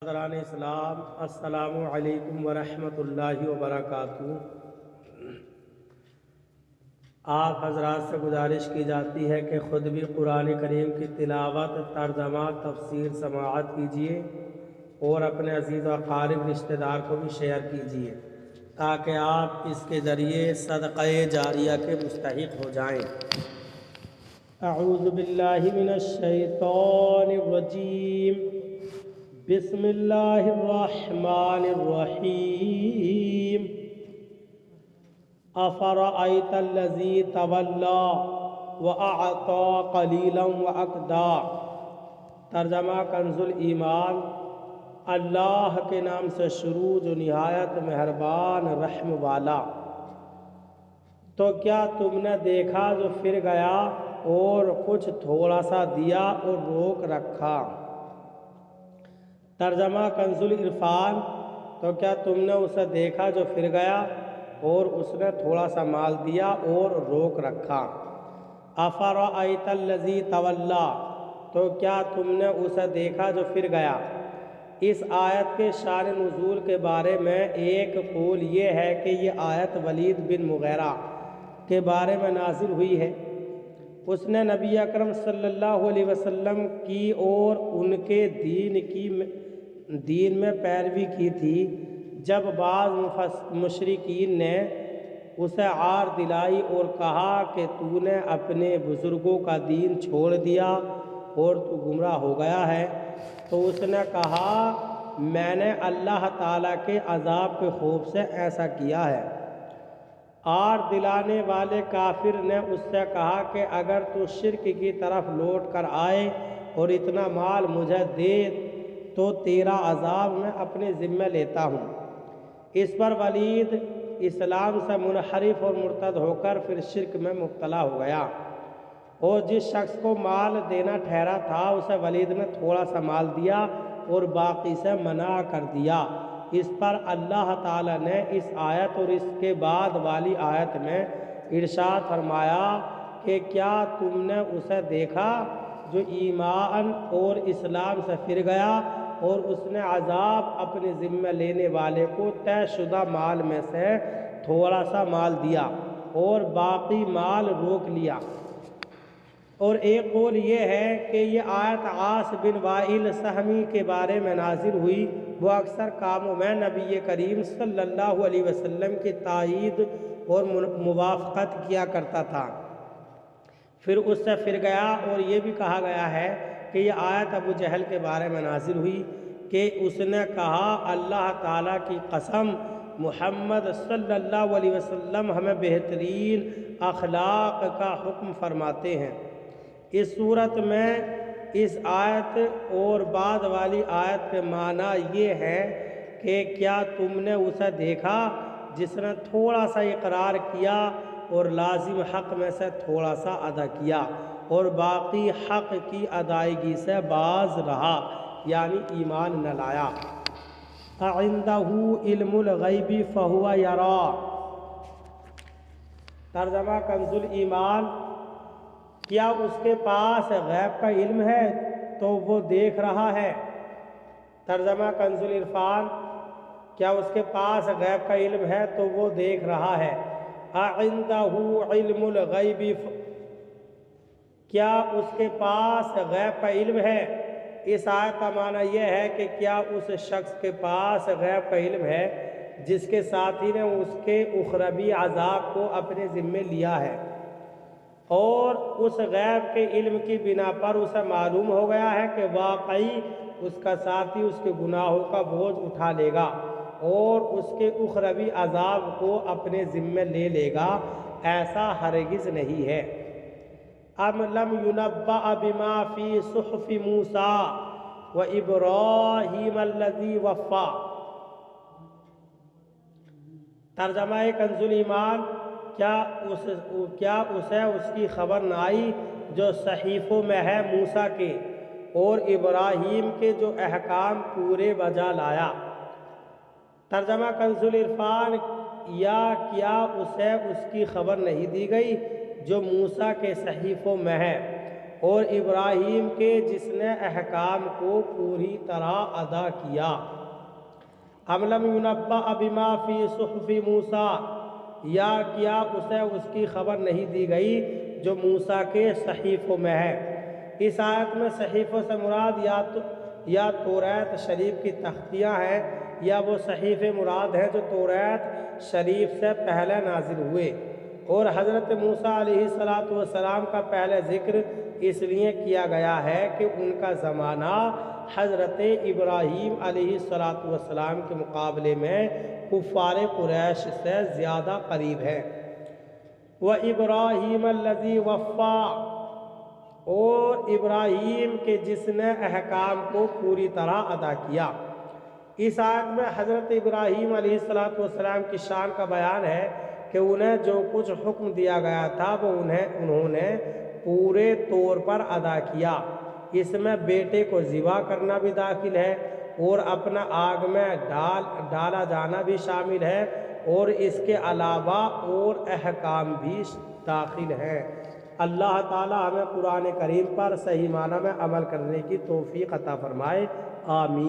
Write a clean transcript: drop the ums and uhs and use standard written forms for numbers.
حضران اسلام، السلام علیکم ورحمۃ اللہ وبرکاتہ۔ آپ حضرات سے گزارش کی جاتی ہے کہ خود بھی قرآن کریم کی تلاوت، ترجمہ، تفسیر سماعت کیجیے اور اپنے عزیز و اقارب رشتہ دار کو بھی شیئر کیجیے تاکہ آپ اس کے ذریعے صدقہ جاریہ کے مستحق ہو جائیں۔ اعوذ باللہ من الشیطان الرجیم، بسم اللہ الرحمن الرحیم۔ افرأیت الذی تولی واعطی قلیلا واکدی۔ ترجمہ کنز الایمان۔ اللہ کے نام سے شروع جو نہایت مہربان رحم والا۔ تو کیا تم نے دیکھا جو پھر گیا اور کچھ تھوڑا سا دیا اور روک رکھا۔ ترجمہ کنز العرفان۔ تو کیا تم نے اسے دیکھا جو پھر گیا اور اس نے تھوڑا سا مال دیا اور روک رکھا۔ افرأیت الذی تولی۔ تو کیا تم نے اسے دیکھا جو پھر گیا۔ اس آیت کے شان نزول کے بارے میں ایک قول یہ ہے کہ یہ آیت ولید بن مغیرہ کے بارے میں نازل ہوئی ہے۔ اس نے نبی اکرم صلی اللہ علیہ وسلم کی اور ان کے دین میں پیروی کی تھی۔ جب بعض مشرکین نے اسے عار دلائی اور کہا کہ تو نے اپنے بزرگوں کا دین چھوڑ دیا اور تو گمراہ ہو گیا ہے، تو اس نے کہا میں نے اللہ تعالیٰ کے عذاب کے خوف سے ایسا کیا ہے۔ عار دلانے والے کافر نے اس سے کہا کہ اگر تو شرک کی طرف لوٹ کر آئے اور اتنا مال مجھے دے تو تیرا عذاب میں اپنے ذمہ لیتا ہوں۔ اس پر ولید اسلام سے منحرف اور مرتد ہو کر پھر شرک میں مبتلا ہو گیا، اور جس شخص کو مال دینا ٹھہرا تھا اسے ولید نے تھوڑا سا مال دیا اور باقی سے منع کر دیا۔ اس پر اللہ تعالیٰ نے اس آیت اور اس کے بعد والی آیت میں ارشاد فرمایا کہ کیا تم نے اسے دیکھا جو ایمان اور اسلام سے پھر گیا اور اس نے عذاب اپنے ذمہ لینے والے کو طے شدہ مال میں سے تھوڑا سا مال دیا اور باقی مال روک لیا۔ اور ایک قول یہ ہے کہ یہ آیت عاص بن وائل سہمی کے بارے میں نازل ہوئی۔ وہ اکثر کاموں میں نبی کریم صلی اللہ علیہ وسلم کی تائید اور موافقت کیا کرتا تھا۔ پھر اس سے پھر گیا۔ اور یہ بھی کہا گیا ہے کہ یہ آیت ابو جہل کے بارے میں نازل ہوئی کہ اس نے کہا اللہ تعالیٰ کی قسم محمد صلی اللہ علیہ وسلم ہمیں بہترین اخلاق کا حکم فرماتے ہیں۔ اس صورت میں اس آیت اور بعد والی آیت کے معنی یہ ہے کہ کیا تم نے اسے دیکھا جس نے تھوڑا سا اقرار کیا اور لازم حق میں سے تھوڑا سا ادا کیا اور باقی حق کی ادائیگی سے باز رہا، یعنی ایمان نہ لایا۔ اعندہ علم الغیب فہو یرا۔ ترجمہ کنز الایمان۔ کیا اس کے پاس غیب کا علم ہے تو وہ دیکھ رہا ہے۔ ترجمہ کنز العرفان۔ کیا اس کے پاس غیب کا علم ہے تو وہ دیکھ رہا ہے۔ اعندہ علم الغیب، کیا اس کے پاس غیب کا علم ہے۔ اس آیت کا معنی یہ ہے کہ کیا اس شخص کے پاس غیب کا علم ہے جس کے ساتھی نے اس کے اخروی عذاب کو اپنے ذمے لیا ہے، اور اس غیب کے علم کی بنا پر اسے معلوم ہو گیا ہے کہ واقعی اس کا ساتھی اس کے گناہوں کا بوجھ اٹھا لے گا اور اس کے اخروی عذاب کو اپنے ذمے لے لے گا۔ ایسا ہرگز نہیں ہے۔ ام لم ینبأ بما فی صحف موسیٰ و ابراہیم الذی وفی۔ ترجمہ کنز الایمان۔ کیا اسے اس کی خبر نہ آئی جو صحیفوں میں ہے موسیٰ کے اور ابراہیم کے جو احکام پورے بجا لایا۔ ترجمہ کنز العرفان۔ یا کیا اسے اس کی خبر نہیں دی گئی جو موسیٰ کے صحیفوں میں ہے اور ابراہیم کے جس نے احکام کو پوری طرح ادا کیا۔ ام لم ینبأ بما فی صحف موسیٰ، یا کیا اسے اس کی خبر نہیں دی گئی جو موسیٰ کے صحیفوں میں ہے۔ اس آیت میں صحیفوں سے مراد یا توریت شریف کی تختیاں ہیں، یا وہ صحیفے مراد ہیں جو توریت شریف سے پہلے نازل ہوئے۔ اور حضرت موسیٰ علیہ السلام کا پہلے ذکر اس لیے کیا گیا ہے کہ ان کا زمانہ حضرت ابراہیم علیہ السلام کے مقابلے میں کفار قریش سے زیادہ قریب ہے۔ وَإِبْرَاهِيمَ الَّذِي وَفَّى، اور ابراہیم کے جس نے احکام کو پوری طرح ادا کیا۔ اس آیت میں حضرت ابراہیم علیہ السلام کی شان کا بیان ہے کہ انہیں جو کچھ حکم دیا گیا تھا وہ انہوں نے پورے طور پر ادا کیا۔ اس میں بیٹے کو ذبح کرنا بھی داخل ہے اور اپنا آگ میں ڈالا جانا بھی شامل ہے، اور اس کے علاوہ اور احکام بھی داخل ہیں۔ اللہ تعالی ہمیں قرآن کریم پر صحیح معنی میں عمل کرنے کی توفیق عطا فرمائے، آمین۔